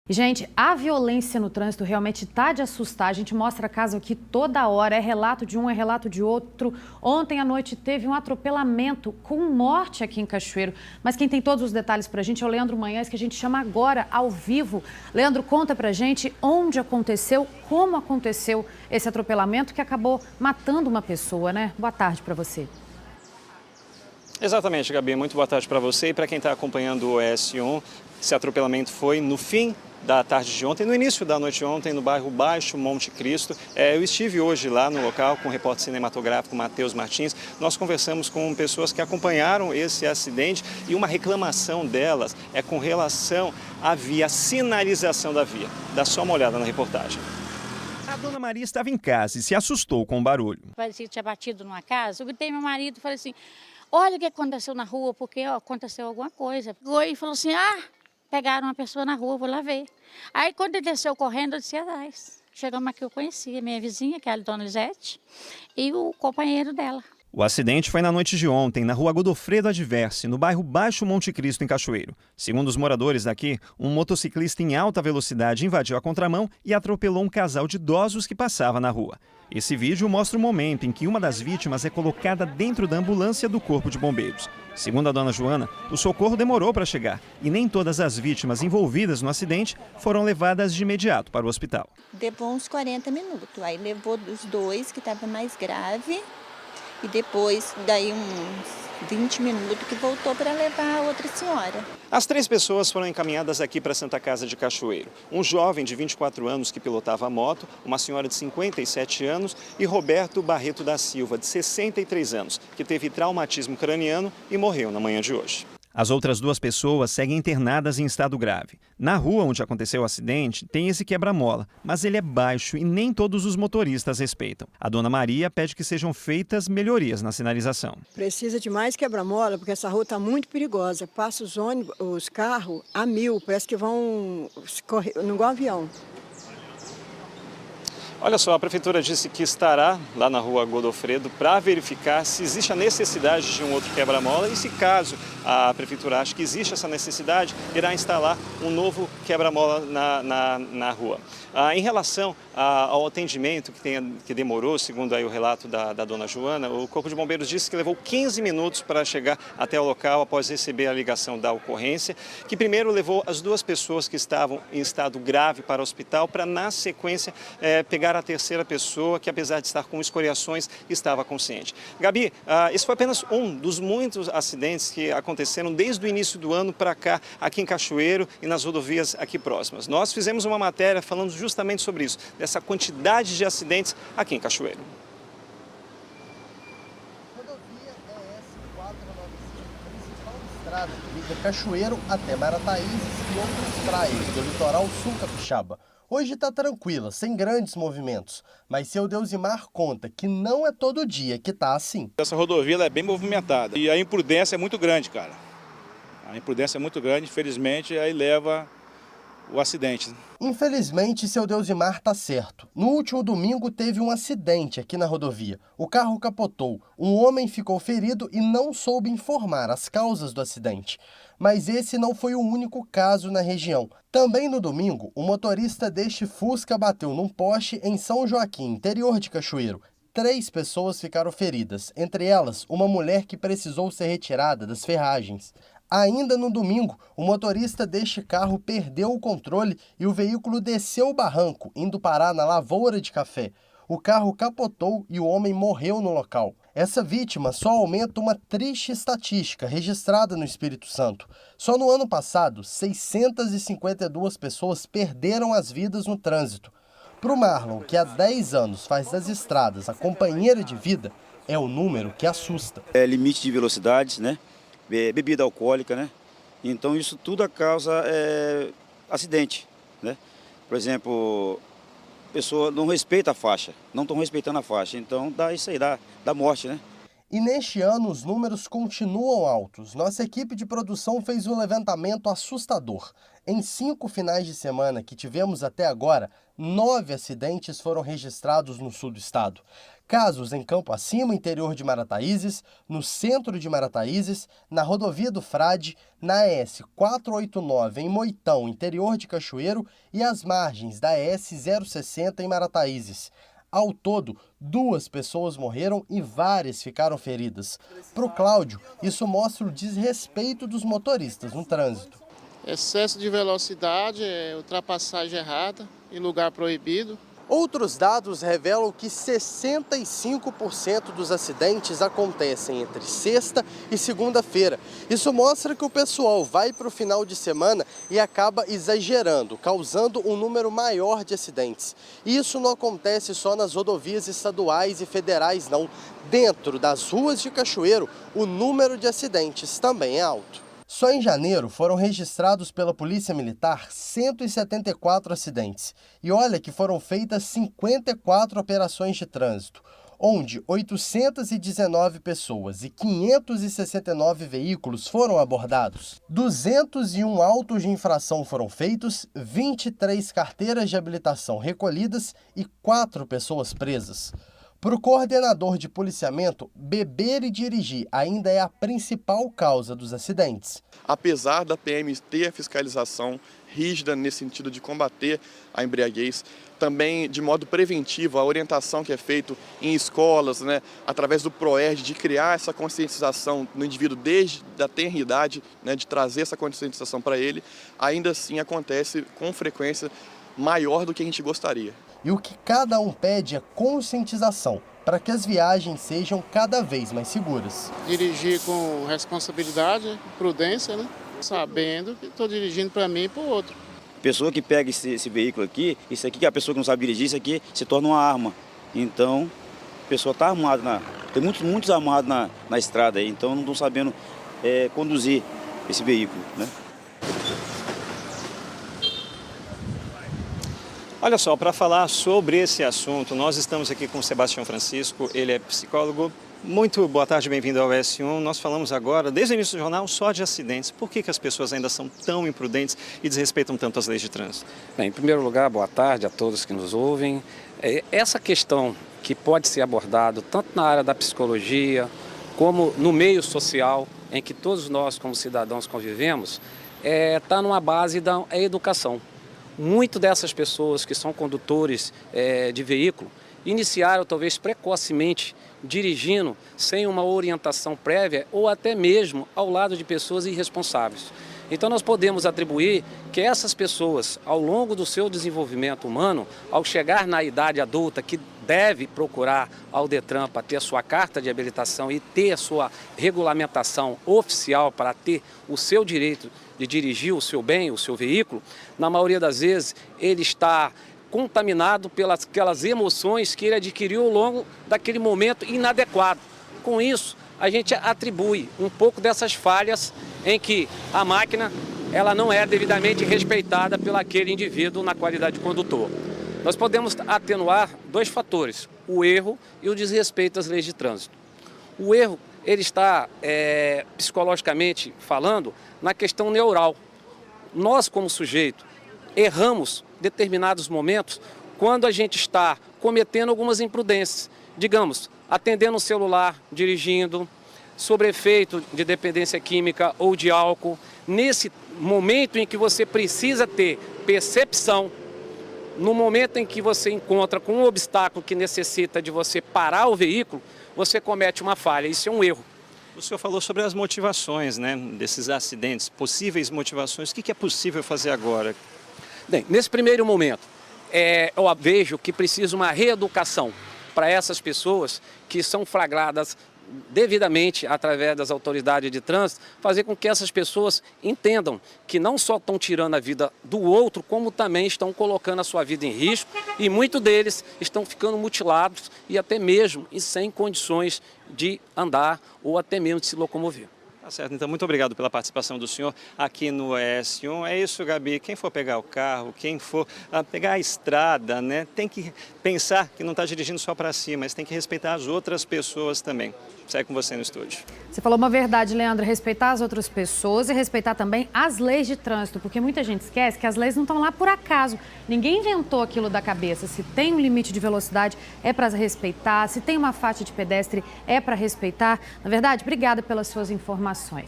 E, gente, a violência no trânsito realmente está de assustar. A gente mostra caso aqui toda hora, é relato de um, é relato de outro. Ontem à noite teve um atropelamento com morte aqui em Cachoeiro. Mas quem tem todos os detalhes pra gente é o Leandro Manhães, que a gente chama agora ao vivo. Leandro, conta pra gente onde aconteceu, como aconteceu esse atropelamento que acabou matando uma pessoa, né? Boa tarde pra você. Exatamente, Gabi. Muito boa tarde para você e para quem está acompanhando o S1. Esse atropelamento foi no fim da tarde de ontem, no início da noite de ontem, no bairro Baixo Monte Cristo. Eu estive hoje lá no local com o repórter cinematográfico Matheus Martins. Nós conversamos com pessoas que acompanharam esse acidente e uma reclamação delas é com relação à via, a sinalização da via. Dá só uma olhada na reportagem. A dona Maria estava em casa e se assustou com o barulho. Parecia que tinha batido numa casa. Eu gritei meu marido e falei assim, olha o que aconteceu na rua, porque aconteceu alguma coisa. E falou assim, pegaram uma pessoa na rua, vou lá ver. Aí quando ele desceu correndo, eu disse atrás. Chegamos aqui, eu conhecia minha vizinha, que é a dona Lisete, e o companheiro dela. O acidente foi na noite de ontem, na rua Godofredo Adverse, no bairro Baixo Monte Cristo, em Cachoeiro. Segundo os moradores daqui, um motociclista em alta velocidade invadiu a contramão e atropelou um casal de idosos que passava na rua. Esse vídeo mostra o momento em que uma das vítimas é colocada dentro da ambulância do Corpo de Bombeiros. Segundo a dona Joana, o socorro demorou para chegar e nem todas as vítimas envolvidas no acidente foram levadas de imediato para o hospital. Levou uns 40 minutos, aí levou os dois que estavam mais grave e depois daí uns 20 minutos que voltou para levar a outra senhora. As 3 pessoas foram encaminhadas aqui para a Santa Casa de Cachoeiro. Um jovem de 24 anos que pilotava a moto, uma senhora de 57 anos e Roberto Barreto da Silva, de 63 anos, que teve traumatismo craniano e morreu na manhã de hoje. As outras 2 pessoas seguem internadas em estado grave. Na rua onde aconteceu o acidente, tem esse quebra-mola, mas ele é baixo e nem todos os motoristas respeitam. A dona Maria pede que sejam feitas melhorias na sinalização. Precisa de mais quebra-mola, porque essa rua está muito perigosa. Passa os ônibus, os carros a 1000, parece que vão correr, não igual avião. Olha só, a Prefeitura disse que estará lá na rua Godofredo para verificar se existe a necessidade de um outro quebra-mola e se caso a Prefeitura acha que existe essa necessidade, irá instalar um novo quebra-mola na rua. Em relação ao atendimento que demorou, segundo aí o relato da dona Joana, o Corpo de Bombeiros disse que levou 15 minutos para chegar até o local após receber a ligação da ocorrência, que primeiro levou as 2 pessoas que estavam em estado grave para o hospital para, na sequência, pegar a terceira pessoa que, apesar de estar com escoriações, estava consciente. Gabi, esse foi apenas um dos muitos acidentes que aconteceram desde o início do ano para cá, aqui em Cachoeiro e nas rodovias aqui próximas. Nós fizemos uma matéria falando justamente sobre isso, dessa quantidade de acidentes aqui em Cachoeiro. Rodovia ES-495, principal estrada que liga Cachoeiro até Marataízes e outras praias do litoral sul capixaba. Hoje está tranquila, sem grandes movimentos, mas seu Deusimar conta que não é todo dia que está assim. Essa rodovia ela é bem movimentada e a imprudência é muito grande, cara. A imprudência é muito grande, infelizmente, aí leva o acidente. Infelizmente, seu Deusimar está certo. No último domingo teve um acidente aqui na rodovia. O carro capotou, um homem ficou ferido e não soube informar as causas do acidente. Mas esse não foi o único caso na região. Também no domingo, o motorista deste Fusca bateu num poste em São Joaquim, interior de Cachoeiro. 3 pessoas ficaram feridas, entre elas uma mulher que precisou ser retirada das ferragens. Ainda no domingo, o motorista deste carro perdeu o controle e o veículo desceu o barranco, indo parar na lavoura de café. O carro capotou e o homem morreu no local. Essa vítima só aumenta uma triste estatística registrada no Espírito Santo. Só no ano passado, 652 pessoas perderam as vidas no trânsito. Para o Marlon, que há 10 anos faz das estradas a companheira de vida, é um número que assusta. É limite de velocidades, né? Bebida alcoólica, né? Então isso tudo causa acidente, né? Por exemplo, a pessoa não respeita a faixa, não estão respeitando a faixa, então dá isso aí, dá morte, né? E neste ano os números continuam altos. Nossa equipe de produção fez um levantamento assustador. Em 5 finais de semana que tivemos até agora, 9 acidentes foram registrados no sul do estado. Casos em Campo Acima, interior de Marataízes, no centro de Marataízes, na rodovia do Frade, na ES 489 em Moitão, interior de Cachoeiro, e às margens da ES 060 em Marataízes. Ao todo, 2 pessoas morreram e várias ficaram feridas. Para o Cláudio, isso mostra o desrespeito dos motoristas no trânsito. Excesso de velocidade, ultrapassagem errada em lugar proibido. Outros dados revelam que 65% dos acidentes acontecem entre sexta e segunda-feira. Isso mostra que o pessoal vai para o final de semana e acaba exagerando, causando um número maior de acidentes. E isso não acontece só nas rodovias estaduais e federais, não. Dentro das ruas de Cachoeiro, o número de acidentes também é alto. Só em janeiro foram registrados pela Polícia Militar 174 acidentes. E olha que foram feitas 54 operações de trânsito, onde 819 pessoas e 569 veículos foram abordados. 201 autos de infração foram feitos, 23 carteiras de habilitação recolhidas e 4 pessoas presas. Para o coordenador de policiamento, beber e dirigir ainda é a principal causa dos acidentes. Apesar da PM ter a fiscalização rígida nesse sentido de combater a embriaguez, também de modo preventivo, a orientação que é feita em escolas, através do PROERD, de criar essa conscientização no indivíduo desde a tenra idade, de trazer essa conscientização para ele, ainda assim acontece com frequência maior do que a gente gostaria. E o que cada um pede é conscientização, para que as viagens sejam cada vez mais seguras. Dirigir com responsabilidade, prudência, sabendo que estou dirigindo para mim e para o outro. Pessoa que pega esse veículo aqui, isso aqui que a pessoa que não sabe dirigir, isso aqui se torna uma arma. Então, a pessoa está armada, tem muitos armados na estrada aí, então não estão sabendo conduzir esse veículo, Olha só, para falar sobre esse assunto, nós estamos aqui com o Sebastião Francisco, ele é psicólogo. Muito boa tarde, bem-vindo ao S1. Nós falamos agora, desde o início do jornal, só de acidentes. Por que as pessoas ainda são tão imprudentes e desrespeitam tanto as leis de trânsito? Bem, em primeiro lugar, boa tarde a todos que nos ouvem. Essa questão que pode ser abordada tanto na área da psicologia, como no meio social, em que todos nós, como cidadãos, convivemos, está numa base da educação. Muito dessas pessoas que são condutores de veículo iniciaram talvez precocemente dirigindo sem uma orientação prévia ou até mesmo ao lado de pessoas irresponsáveis. Então nós podemos atribuir que essas pessoas, ao longo do seu desenvolvimento humano, ao chegar na idade adulta, que deve procurar ao Detran para ter a sua carta de habilitação e ter a sua regulamentação oficial para ter o seu direito de dirigir o seu bem, o seu veículo, na maioria das vezes ele está contaminado pelas aquelas emoções que ele adquiriu ao longo daquele momento inadequado. Com isso, a gente atribui um pouco dessas falhas em que a máquina ela não é devidamente respeitada pelo aquele indivíduo na qualidade de condutor. Nós podemos atenuar 2 fatores, o erro e o desrespeito às leis de trânsito. O erro ele está, psicologicamente falando, na questão neural. Nós, como sujeito, erramos determinados momentos quando a gente está cometendo algumas imprudências. Digamos, atendendo o celular, dirigindo, sob efeito de dependência química ou de álcool. Nesse momento em que você precisa ter percepção, no momento em que você encontra com um obstáculo que necessita de você parar o veículo, você comete uma falha. Isso é um erro. O senhor falou sobre as motivações, desses acidentes, possíveis motivações. O que é possível fazer agora? Bem, nesse primeiro momento, eu vejo que precisa uma reeducação para essas pessoas que são flagradas devidamente através das autoridades de trânsito, fazer com que essas pessoas entendam que não só estão tirando a vida do outro, como também estão colocando a sua vida em risco e muitos deles estão ficando mutilados e até mesmo sem condições de andar ou até mesmo de se locomover. Tá certo, então muito obrigado pela participação do senhor aqui no S1. É isso, Gabi, quem for pegar o carro, quem for pegar a estrada, né, tem que pensar que não está dirigindo só para si, mas tem que respeitar as outras pessoas também. Segue com você no estúdio. Você falou uma verdade, Leandro, respeitar as outras pessoas e respeitar também as leis de trânsito, porque muita gente esquece que as leis não estão lá por acaso. Ninguém inventou aquilo da cabeça. Se tem um limite de velocidade, é para respeitar. Se tem uma faixa de pedestre, é para respeitar. Na verdade, obrigada pelas suas informações.